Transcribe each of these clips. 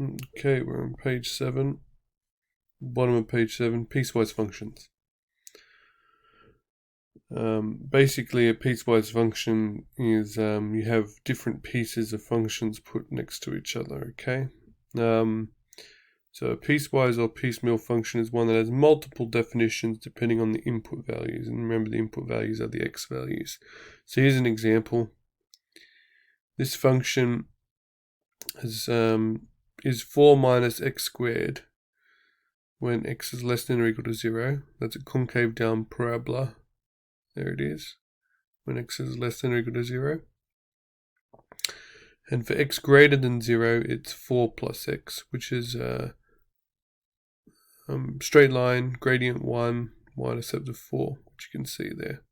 Okay, we're on page 7, bottom of page 7, piecewise functions. Basically, a piecewise function is you have different pieces of functions put next to each other, okay? So a piecewise or piecemeal function is one that has multiple definitions depending on the input values. And remember, the input values are the x values. So here's an example. This function is 4 minus x squared when x is less than or equal to 0. That's a concave down parabola. There it is. When x is less than or equal to 0. And for x greater than 0, it's 4 plus x, which is straight line, gradient 1, y-intercept of 4, which you can see there.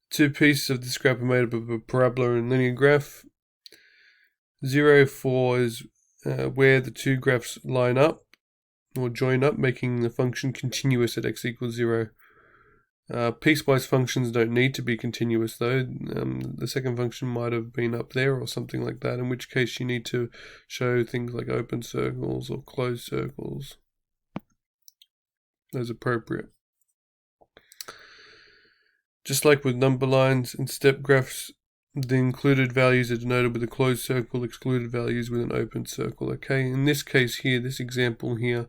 Two pieces of this graph are made up of a parabola and linear graph. 0, 4 is where the two graphs line up or join up, making the function continuous at x equals 0. Piecewise functions don't need to be continuous though. The second function might have been up there or something like that, in which case you need to show things like open circles or closed circles as appropriate. Just like with number lines and step graphs, the included values are denoted with a closed circle, excluded values with an open circle. Okay, in this case here, this example here,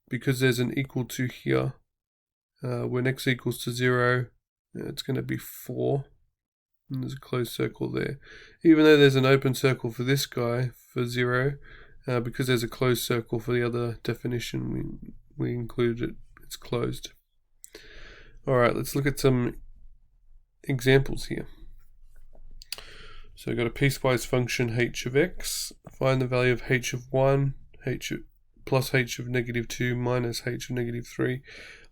because there's an equal to here, when x equals to 0, it's going to be 4, and there's a closed circle there. Even though there's an open circle for this guy, for 0, because there's a closed circle for the other definition, we included it, it's closed. Alright, let's look at some examples here. So we've got a piecewise function h of x. Find the value of h of 1, plus h of negative 2 minus h of negative 3.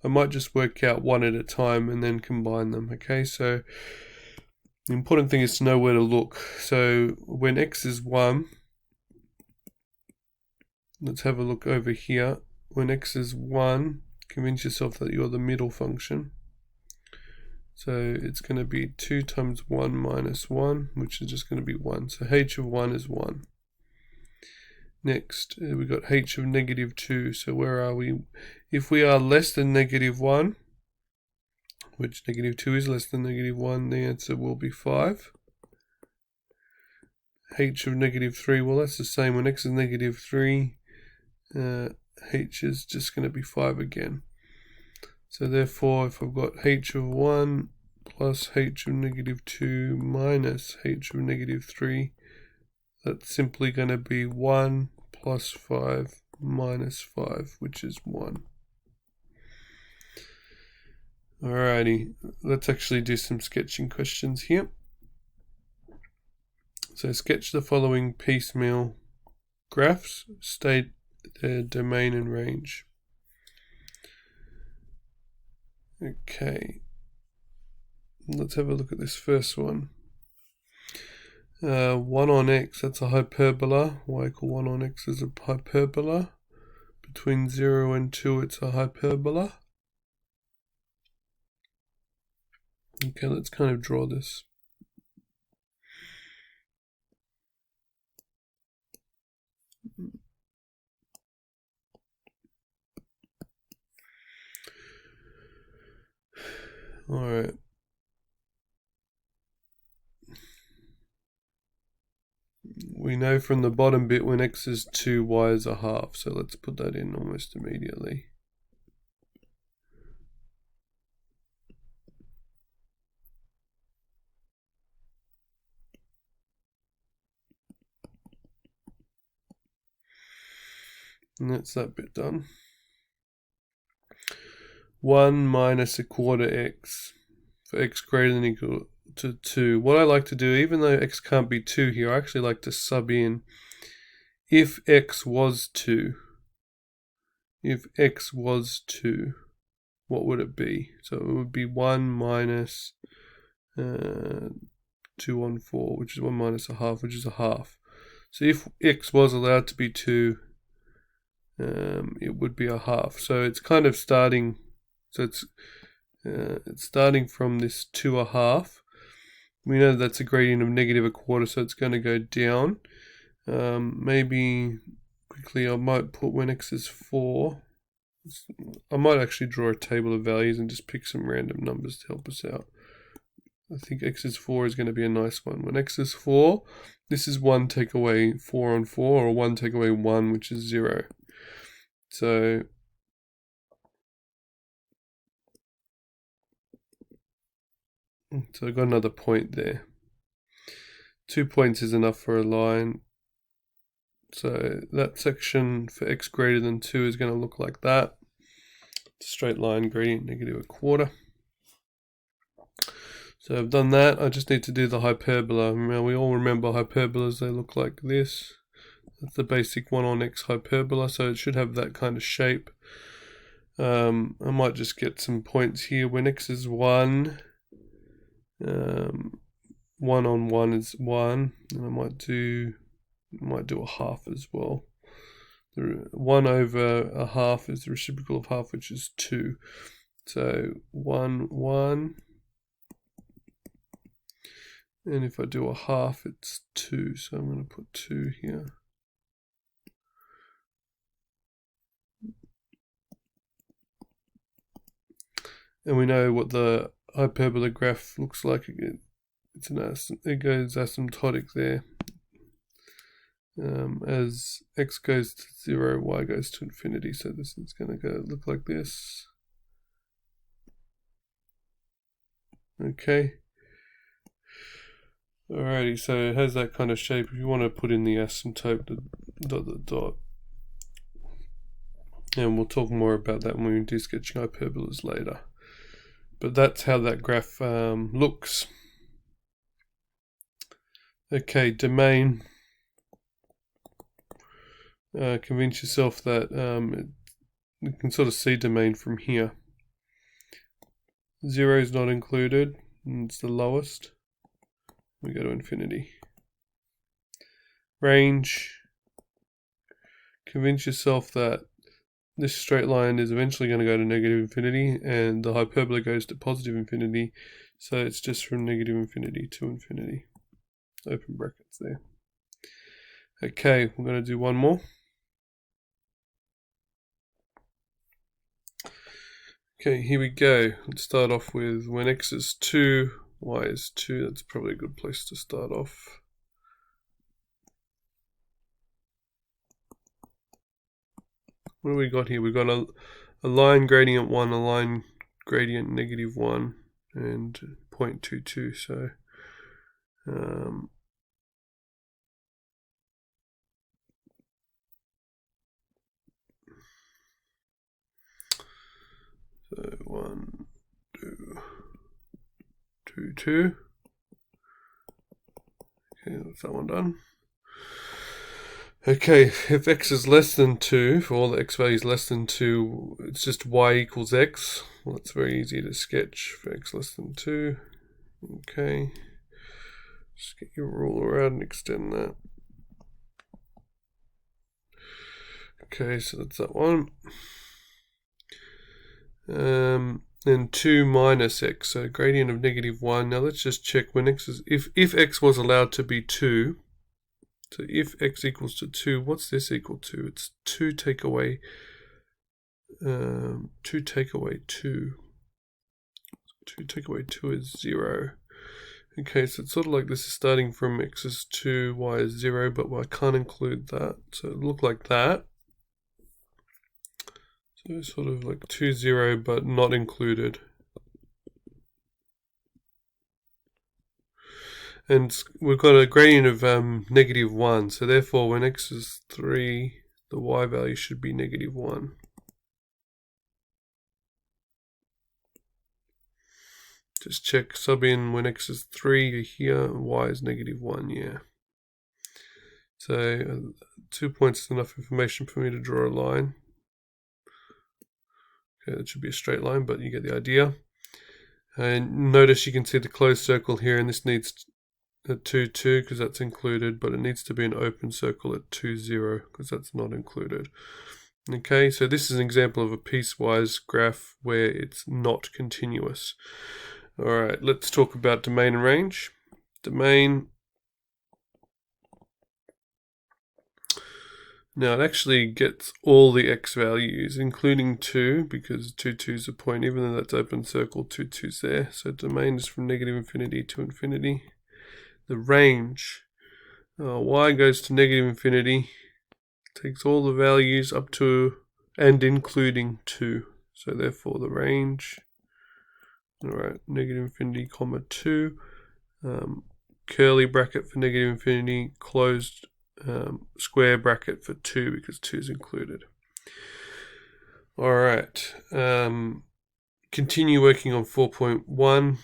I might just work out one at a time and then combine them, okay? So the important thing is to know where to look. So when x is 1, let's have a look over here. When x is 1, convince yourself that you're the middle function. So it's going to be 2 times 1 minus 1, which is just going to be 1. So h of 1 is 1. Next, we've got h of negative 2. So where are we? If we are less than negative 1, which negative 2 is less than negative 1, the answer will be 5. H of negative 3, well that's the same. When x is negative 3, h is just going to be 5 again. So therefore, if I've got h of 1 plus h of negative 2 minus h of negative 3, that's simply going to be 1 plus 5 minus 5, which is 1. Alrighty, let's actually do some sketching questions here. So sketch the following piecemeal graphs, state their domain and range. Okay, let's have a look at this first one. 1 on x, that's a hyperbola. Y equal 1 on x is a hyperbola. Between 0 and 2, it's a hyperbola. Okay, let's kind of draw this. Alright. We know from the bottom bit when x is 2, y is a half. So let's put that in almost immediately. And that's that bit done. 1 minus a quarter x for x greater than or equal to 2. What I like to do, even though x can't be 2 here, I actually like to sub in if x was 2. If x was 2, what would it be? So it would be 1 minus 2 on 4, which is 1 minus a half, which is a half. So if x was allowed to be 2, it would be a half. So it's kind of starting, so it's starting from this 2 a half. We know that's a gradient of negative a quarter, so it's going to go down. Maybe quickly I might put when x is 4. I might actually draw a table of values and just pick some random numbers to help us out. I think x is 4 is going to be a nice one. When x is 4, this is 1 take away 4 on 4, or 1 take away 1, which is 0. So I've got another point there. 2 points is enough for a line. So that section for x greater than 2 is going to look like that. It's a straight line, gradient -1/4. So I've done that. I just need to do the hyperbola. Now we all remember hyperbolas, they look like this. That's the basic 1 on x hyperbola, so it should have that kind of shape. I might just get some points here. When x is 1, 1 on 1 is 1, and I might do a half as well. 1 over a half is the reciprocal of half, which is 2. So 1, 1. And if I do a half, it's 2. So I'm going to put 2 here. And we know what the hyperbola graph looks like. It goes asymptotic there. As x goes to 0, y goes to infinity. So this is going to look like this. Okay. Alrighty, so it has that kind of shape. If you want to put in the asymptote, the dot. And we'll talk more about that when we do sketching hyperbolas later. But that's how that graph looks. Okay, domain. Convince yourself that you can sort of see domain from here. 0 is not included, and it's the lowest. We go to infinity. Range. Convince yourself that this straight line is eventually going to go to negative infinity, and the hyperbola goes to positive infinity, so it's just from negative infinity to infinity. Open brackets there. Okay, we're going to do one more. Okay, here we go. Let's start off with when x is 2, y is 2. That's probably a good place to start off. What do we got here? We've got a line gradient 1, a line gradient -1, and 0.22. So so 1, 2, 2, 2. Okay, that's that one done. Okay, if x is less than 2, for all the x values less than 2, it's just y equals x. Well, that's very easy to sketch for x less than 2. Okay, just get your ruler out and extend that. Okay, so that's that one. Then 2 minus x, so gradient of -1. Now let's just check when x is, if x was allowed to be 2, so if x equals to 2, what's this equal to? It's 2 take away 2. 2 take away 2 is 0. Okay, so it's sort of like this is starting from x is 2, y is 0, but I can't include that. So it look like that. So sort of like 2, 0, but not included. And we've got a gradient of -1, so therefore when x is 3, the y value should be -1. Just check, sub in when x is 3 here, y is -1, yeah. So 2 points is enough information for me to draw a line. Okay, that should be a straight line, but you get the idea. And notice you can see the closed circle here, and this needs at 2, 2 because that's included, but it needs to be an open circle at 2, 0 because that's not included. Okay, so this is an example of a piecewise graph where it's not continuous. Alright, let's talk about domain and range. Domain Now it actually gets all the x values, including 2, because 2, 2 is a point, even though that's open circle, 2, 2's there. So domain is from negative infinity to infinity. The range, y goes to negative infinity, takes all the values up to and including 2. So therefore the range, alright, negative infinity, comma 2, curly bracket for negative infinity, closed square bracket for 2 because 2 is included. Alright, continue working on 4.1.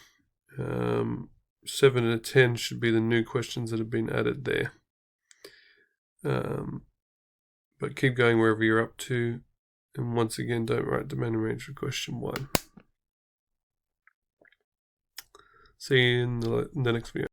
7 and 10 should be the new questions that have been added there. But keep going wherever you're up to. And once again, don't write domain and range for question 1. See you in the next video.